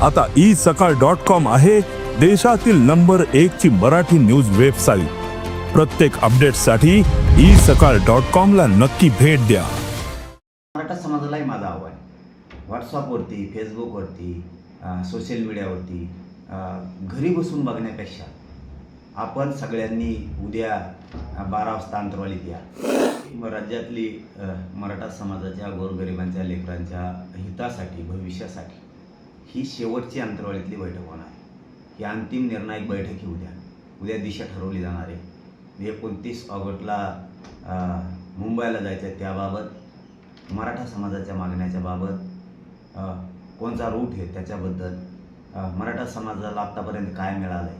आता isakal.com आहे देशातील नंबर 1 ची मराठी न्यूज वेबसाईट। प्रत्येक अपडेटसाठी isakal.com ला नक्की भेट द्या। मराठा समाजालाही माझं आव्हान आहे, व्हॉट्सअपवरती, फेसबुकवरती, सोशल मीडियावरती घरी बसून बघण्यापेक्षा आपण सगळ्यांनी उद्या 12 वाजता अंतरवालीत या। राज्यातली मराठा समाजाच्या गोरगरिबांच्या लेकरांच्या हितासाठी, भविष्यासाठी ही शेवटची अंतरवालीतली बैठक होणार आहे। ही अंतिम निर्णायक बैठक ही उद्या दिशा ठरवली जाणार आहे। 29 ऑगस्टला मुंबईला जायचं आहे, त्याबाबत मराठा समाजाच्या मागण्याच्या बाबत कोणता रूट आहे त्याच्याबद्दल, मराठा समाजाला आत्तापर्यंत काय मिळालं आहे,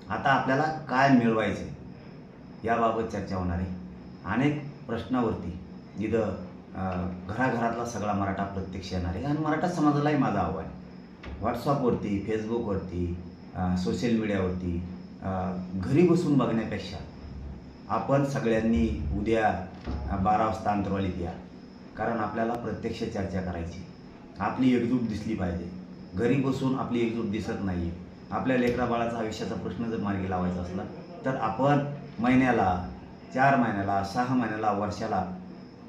आता आपल्याला काय मिळवायचं आहे याबाबत चर्चा होणार आहे। अनेक प्रश्नावरती इथं घराघरातला सगळा मराठा प्रत्यक्ष येणार आहे आणि मराठा समाजालाही माझं आव्हान आहे, व्हॉट्सअपवरती, फेसबुकवरती, सोशल मीडियावरती घरी बसून बघण्यापेक्षा आपण सगळ्यांनी उद्या 12 वाजता अंतरवालीत या। कारण आपल्याला प्रत्यक्ष चर्चा करायची, आपली एकजूट दिसली पाहिजे। घरी बसून आपली एकजूट दिसत नाही आहे। आपल्या लेकरा बाळाचा आयुष्याचा प्रश्न जर मार्गी लावायचा असला तर आपण महिन्याला, 4 महिन्याला, 6 महिन्याला, वर्षाला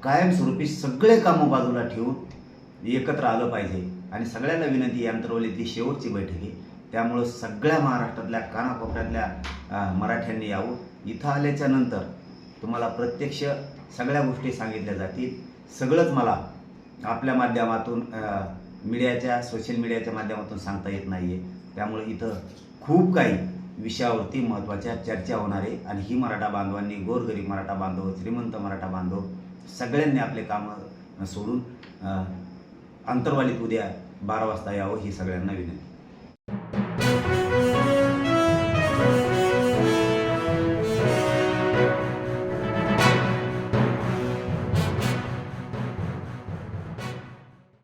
कायमस्वरूपी सगळे कामं बाजूला ठेवून एकत्र आलं पाहिजे। आणि सगळ्यांना विनंती, अंतरवालीतली शेवटची बैठक आहे, त्यामुळं सगळ्या महाराष्ट्रातल्या कानाकोपऱ्यातल्या मराठ्यांनी यावं। इथं आल्याच्या नंतर तुम्हाला प्रत्यक्ष सगळ्या गोष्टी सांगितल्या जातील। सगळंच मला आपल्या माध्यमातून, मीडियाच्या, सोशल मीडियाच्या माध्यमातून सांगता येत नाही आहे। त्यामुळे इथं खूप काही विषयावरती महत्त्वाच्या चर्चा होणार आहे आणि ही मराठा बांधवांनी, गोरगरीब मराठा बांधव, श्रीमंत मराठा बांधव सगळ्यांनी आपले कामं सोडून अंतरवालीत उद्या 12 वाजता यावं ही सगळ्यांना विनंती।